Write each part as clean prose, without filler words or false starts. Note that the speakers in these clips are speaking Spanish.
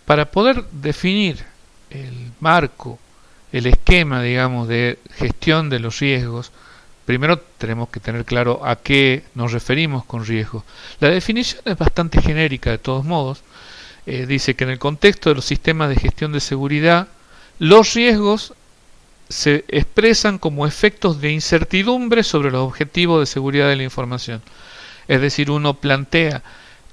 para poder definir el marco, el esquema, digamos, de gestión de los riesgos, primero tenemos que tener claro a qué nos referimos con riesgo. La definición es bastante genérica de todos modos. Dice que en el contexto de los sistemas de gestión de seguridad, los riesgos se expresan como efectos de incertidumbre sobre los objetivos de seguridad de la información. Es decir, uno plantea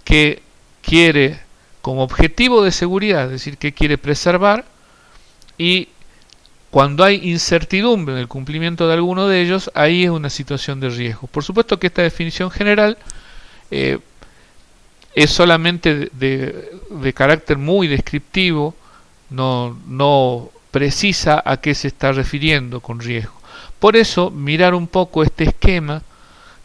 que quiere como objetivo de seguridad, es decir, que quiere preservar, y cuando hay incertidumbre en el cumplimiento de alguno de ellos, ahí es una situación de riesgo. Por supuesto que esta definición general es solamente de carácter muy descriptivo, no precisa a qué se está refiriendo con riesgo. Por eso, mirar un poco este esquema,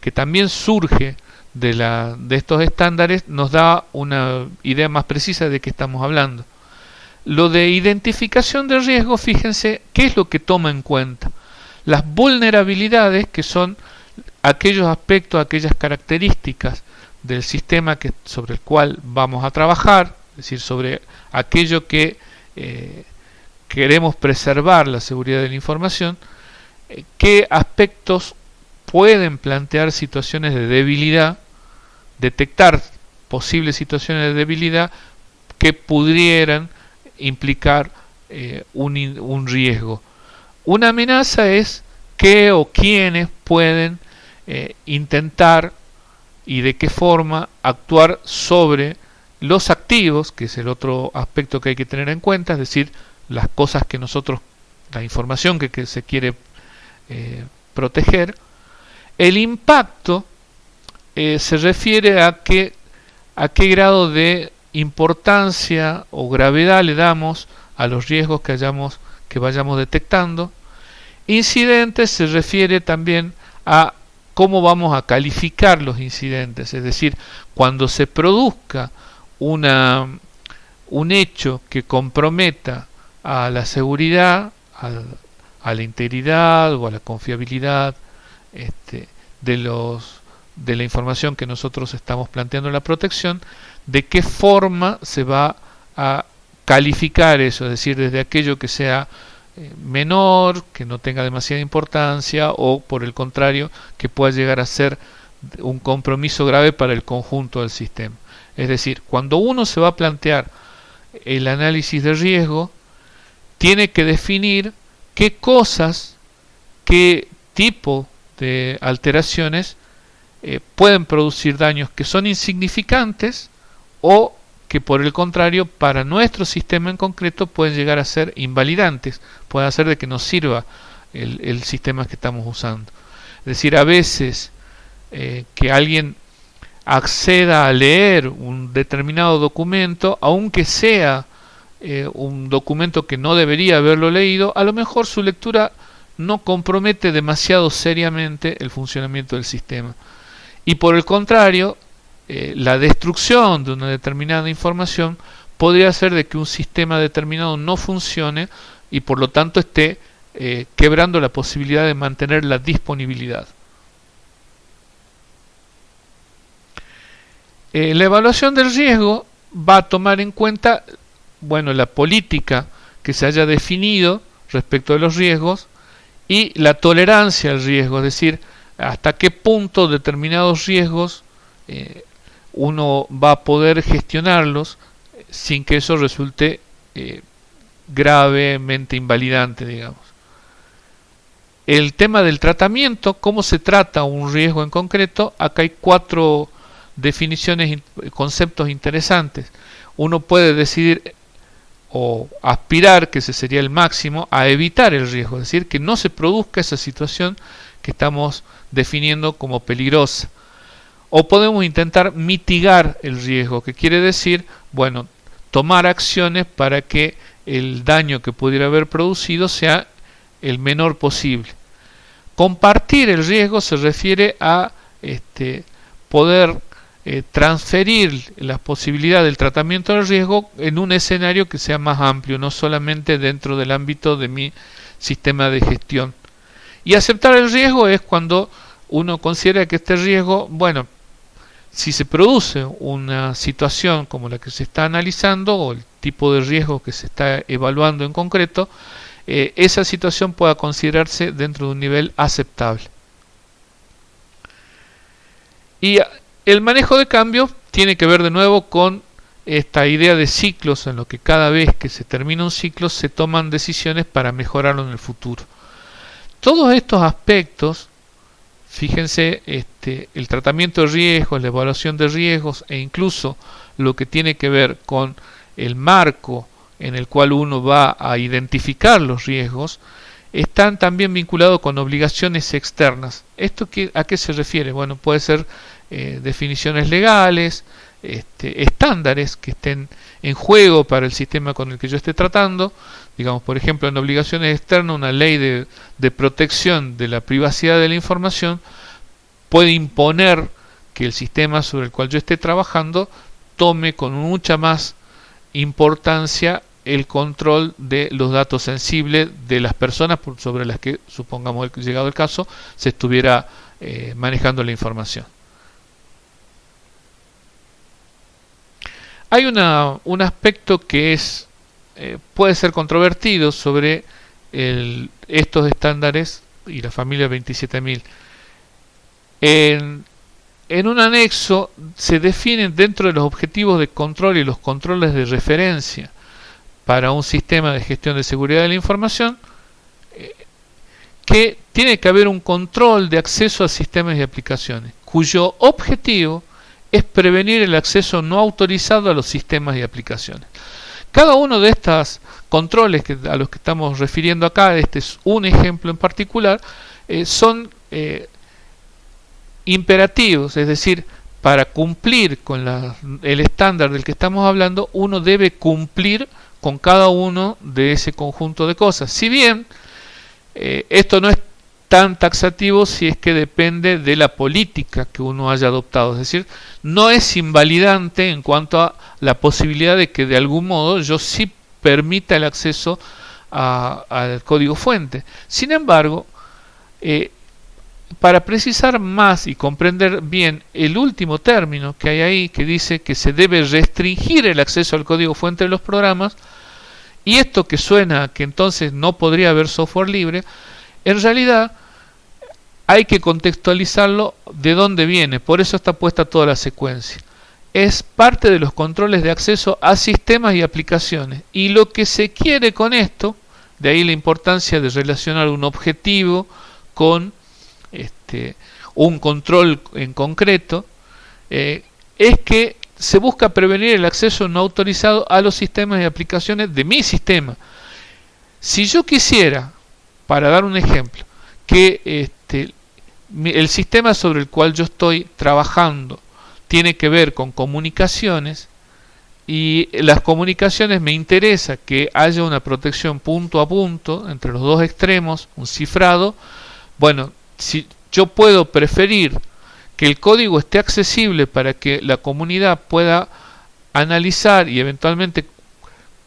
que también surge de estos estándares, nos da una idea más precisa de qué estamos hablando. Lo de identificación de riesgo, fíjense, ¿qué es lo que toma en cuenta? Las vulnerabilidades, que son aquellos aspectos, aquellas características del sistema sobre el cual vamos a trabajar, es decir, sobre aquello que queremos preservar, la seguridad de la información, qué aspectos pueden plantear situaciones de debilidad, detectar posibles situaciones de debilidad que pudieran implicar un riesgo. Una amenaza es qué o quiénes pueden intentar y de qué forma actuar sobre los activos, que es el otro aspecto que hay que tener en cuenta, es decir, las cosas que nosotros, la información que se quiere proteger. El impacto se refiere a qué grado de importancia o gravedad le damos a los riesgos que vayamos detectando. Incidentes se refiere también a cómo vamos a calificar los incidentes, es decir, cuando se produzca un hecho que comprometa a la seguridad, a la integridad o a la confiabilidad de la información que nosotros estamos planteando en la protección, de qué forma se va a calificar eso, es decir, desde aquello que sea menor, que no tenga demasiada importancia, o por el contrario, que pueda llegar a ser un compromiso grave para el conjunto del sistema. Es decir, cuando uno se va a plantear el análisis de riesgo, tiene que definir qué cosas, qué tipo de alteraciones pueden producir daños que son insignificantes o que por el contrario para nuestro sistema en concreto pueden llegar a ser invalidantes, pueden hacer de que nos sirva el sistema que estamos usando. Es decir, a veces que alguien acceda a leer un determinado documento, aunque sea un documento que no debería haberlo leído, a lo mejor su lectura no compromete demasiado seriamente el funcionamiento del sistema. Y por el contrario, la destrucción de una determinada información podría hacer de que un sistema determinado no funcione y por lo tanto esté quebrando la posibilidad de mantener la disponibilidad. La evaluación del riesgo va a tomar en cuenta, bueno, la política que se haya definido respecto de los riesgos y la tolerancia al riesgo, es decir, hasta qué punto determinados riesgos uno va a poder gestionarlos sin que eso resulte gravemente invalidante, digamos. El tema del tratamiento, cómo se trata un riesgo en concreto, acá hay 4 definiciones, conceptos interesantes. Uno puede decidir o aspirar, que ese sería el máximo, a evitar el riesgo, es decir, que no se produzca esa situación que estamos definiendo como peligrosa. O podemos intentar mitigar el riesgo, que quiere decir, bueno, tomar acciones para que el daño que pudiera haber producido sea el menor posible. Compartir el riesgo se refiere a poder transferir la posibilidad del tratamiento del riesgo en un escenario que sea más amplio, no solamente dentro del ámbito de mi sistema de gestión. Y aceptar el riesgo es cuando uno considera que este riesgo, bueno, si se produce una situación como la que se está analizando, o tipo de riesgo que se está evaluando en concreto, esa situación pueda considerarse dentro de un nivel aceptable. Y el manejo de cambios tiene que ver de nuevo con esta idea de ciclos, en lo que cada vez que se termina un ciclo se toman decisiones para mejorarlo en el futuro. Todos estos aspectos, fíjense, el tratamiento de riesgos, la evaluación de riesgos e incluso lo que tiene que ver con el marco en el cual uno va a identificar los riesgos, están también vinculados con obligaciones externas. ¿Esto a qué se refiere? Bueno, puede ser definiciones legales, estándares que estén en juego para el sistema con el que yo esté tratando. Digamos, por ejemplo, en obligaciones externas, una ley de protección de la privacidad de la información puede imponer que el sistema sobre el cual yo esté trabajando tome con mucha más importancia el control de los datos sensibles de las personas sobre las que, supongamos llegado el caso, se estuviera manejando la información. Hay un aspecto que puede ser controvertido sobre estos estándares y la familia 27000. En un anexo se definen dentro de los objetivos de control y los controles de referencia para un sistema de gestión de seguridad de la información, que tiene que haber un control de acceso a sistemas y aplicaciones, cuyo objetivo es prevenir el acceso no autorizado a los sistemas y aplicaciones. Cada uno de estos controles a los que estamos refiriendo acá, este es un ejemplo en particular, son imperativos, es decir, para cumplir con el estándar del que estamos hablando, uno debe cumplir con cada uno de ese conjunto de cosas. Si bien esto no es tan taxativo si es que depende de la política que uno haya adoptado, es decir, no es invalidante en cuanto a la posibilidad de que de algún modo yo sí permita el acceso al código fuente. Sin embargo, para precisar más y comprender bien el último término que hay ahí, que dice que se debe restringir el acceso al código fuente de los programas, y esto que suena que entonces no podría haber software libre, en realidad hay que contextualizarlo de dónde viene, por eso está puesta toda la secuencia. Es parte de los controles de acceso a sistemas y aplicaciones, y lo que se quiere con esto, de ahí la importancia de relacionar un objetivo con un control en concreto, es que se busca prevenir el acceso no autorizado a los sistemas y aplicaciones de mi sistema. Si yo quisiera, para dar un ejemplo, que el sistema sobre el cual yo estoy trabajando tiene que ver con comunicaciones, y las comunicaciones me interesa que haya una protección punto a punto entre los dos extremos, un cifrado, bueno, si yo puedo preferir que el código esté accesible para que la comunidad pueda analizar y eventualmente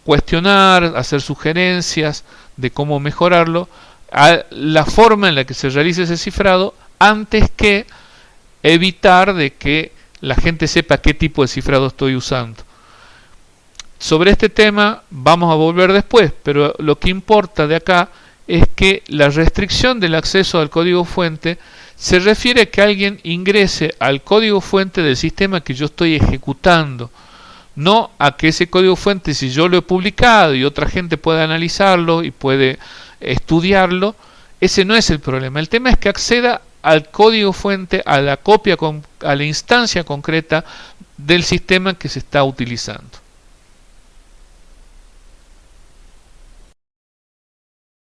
cuestionar, hacer sugerencias de cómo mejorarlo, a la forma en la que se realice ese cifrado, antes que evitar de que la gente sepa qué tipo de cifrado estoy usando. Sobre este tema vamos a volver después, pero lo que importa de acá es que la restricción del acceso al código fuente se refiere a que alguien ingrese al código fuente del sistema que yo estoy ejecutando, no a que ese código fuente, si yo lo he publicado y otra gente puede analizarlo y puede estudiarlo, ese no es el problema. El tema es que acceda al código fuente, a la copia, a la instancia concreta del sistema que se está utilizando.